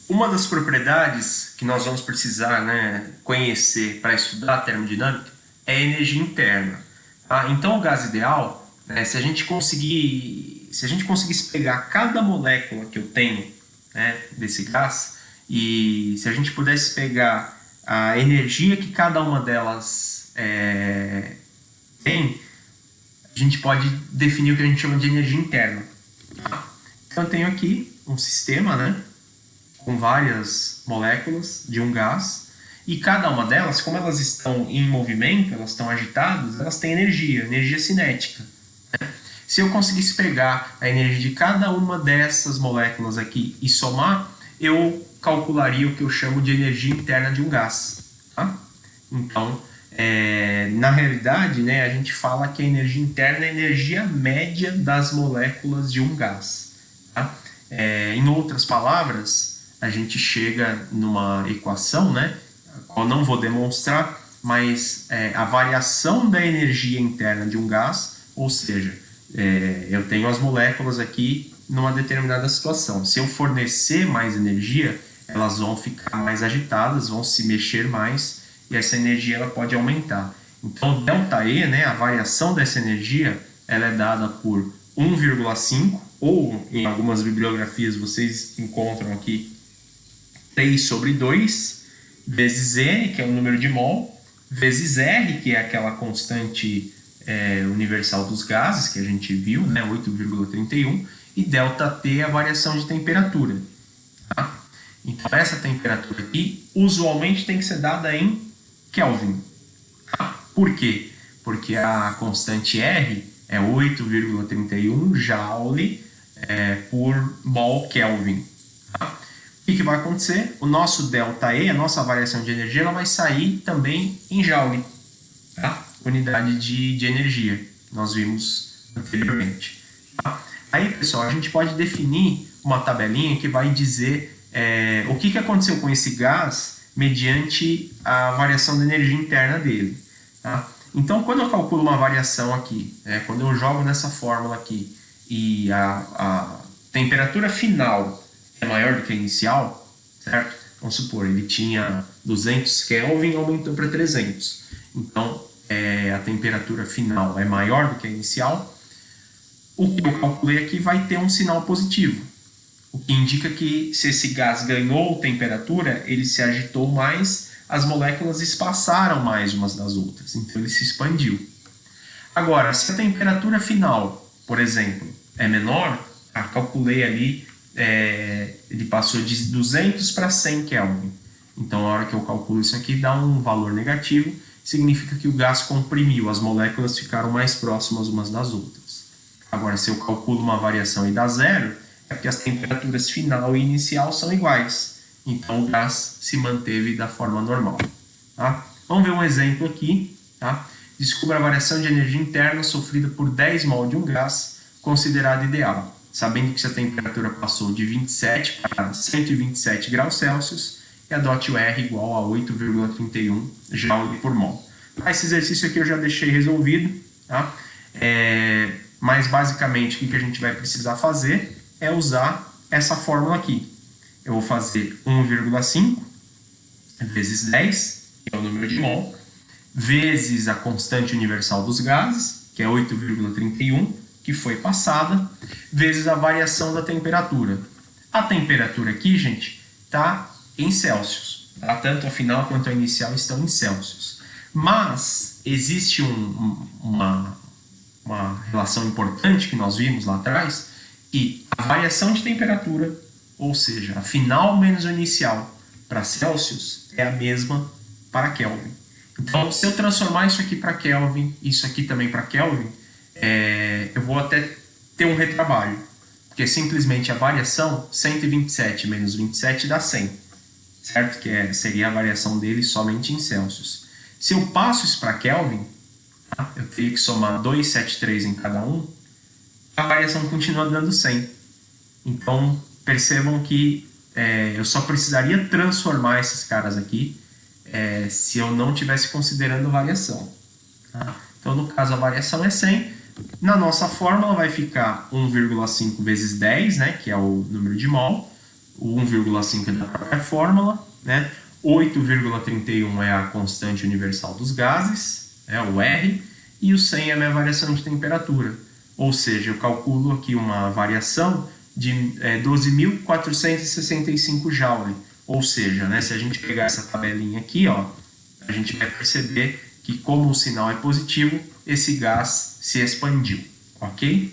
Uma das propriedades que nós vamos precisar, né, conhecer para estudar a termodinâmica é a energia interna. Tá? Então, o gás ideal, né, se a gente conseguisse pegar cada molécula que eu tenho, né, desse gás, e se a gente pudesse pegar a energia que cada uma delas tem, a gente pode definir o que a gente chama de energia interna. Tá? Então, eu tenho aqui um sistema, né, com várias moléculas de um gás, e cada uma delas, como elas estão em movimento, elas estão agitadas, elas têm energia, energia cinética. Se eu conseguisse pegar a energia de cada uma dessas moléculas aqui e somar, eu calcularia o que eu chamo de energia interna de um gás. Tá? Então, na realidade, né, a gente fala que a energia interna é a energia média das moléculas de um gás. Tá? Em outras palavras, a gente chega numa equação, né? Eu não vou demonstrar, mas a variação da energia interna de um gás, ou seja, eu tenho as moléculas aqui numa determinada situação. Se eu fornecer mais energia, elas vão ficar mais agitadas, vão se mexer mais e essa energia ela pode aumentar. Então, ΔE, né, a variação dessa energia, ela é dada por 1,5 ou em algumas bibliografias vocês encontram aqui 3 sobre 2, vezes N, que é o número de mol, vezes R, que é aquela constante universal dos gases, que a gente viu, né, 8,31, e ΔT é a variação de temperatura. Tá? Então, essa temperatura aqui, usualmente tem que ser dada em Kelvin. Tá? Por quê? Porque a constante R é 8,31 Joule por mol Kelvin. Tá? O que vai acontecer? O nosso ΔE, a nossa variação de energia, ela vai sair também em Joule, tá? Unidade de energia, nós vimos anteriormente. Tá? Aí, pessoal, a gente pode definir uma tabelinha que vai dizer o que aconteceu com esse gás mediante a variação da energia interna dele. Tá? Então, quando eu calculo uma variação aqui, quando eu jogo nessa fórmula aqui e a temperatura final é maior do que a inicial, certo? Vamos supor, ele tinha 200 Kelvin e aumentou para 300. Então, a temperatura final é maior do que a inicial. O que eu calculei aqui vai ter um sinal positivo, o que indica que se esse gás ganhou temperatura, ele se agitou mais, as moléculas espaçaram mais umas das outras, então ele se expandiu. Agora, se a temperatura final, por exemplo, é menor, calculei ali, ele passou de 200 para 100 Kelvin. Então, a hora que eu calculo isso aqui, dá um valor negativo, significa que o gás comprimiu, as moléculas ficaram mais próximas umas das outras. Agora, se eu calculo uma variação e dá zero, é porque as temperaturas final e inicial são iguais. Então, o gás se manteve da forma normal. Tá? Vamos ver um exemplo aqui. Tá? Descubra a variação de energia interna sofrida por 10 mol de um gás considerado ideal, sabendo que se a temperatura passou de 27 para 127 graus Celsius e adote o R igual a 8,31 Joule por mol. Esse exercício aqui eu já deixei resolvido, tá? Mas basicamente o que a gente vai precisar fazer é usar essa fórmula aqui. Eu vou fazer 1,5 vezes 10, que é o número de mol, vezes a constante universal dos gases, que é 8,31, que foi passada, vezes a variação da temperatura. A temperatura aqui, gente, está em Celsius. Tá? Tanto a final quanto a inicial estão em Celsius. Mas existe uma relação importante que nós vimos lá atrás, e a variação de temperatura, ou seja, a final menos a inicial para Celsius, é a mesma para Kelvin. Então, se eu transformar isso aqui para Kelvin, isso aqui também para Kelvin, eu vou até ter um retrabalho, porque simplesmente a variação 127 menos 27 dá 100, certo? Que seria a variação dele somente em Celsius. Se eu passo isso para Kelvin, tá? Eu teria que somar 273 em cada um, a variação continua dando 100. Então, percebam que eu só precisaria transformar esses caras aqui se eu não estivesse considerando variação. Tá? Então, no caso, a variação é 100. Na nossa fórmula vai ficar 1,5 vezes 10, né, que é o número de mol, o 1,5 é da própria fórmula, né? 8,31 é a constante universal dos gases, o R, e o 100 é a minha variação de temperatura. Ou seja, eu calculo aqui uma variação de 12.465 Joule. Ou seja, né, se a gente pegar essa tabelinha aqui, ó, a gente vai perceber que como o sinal é positivo, esse gás se expandiu, ok?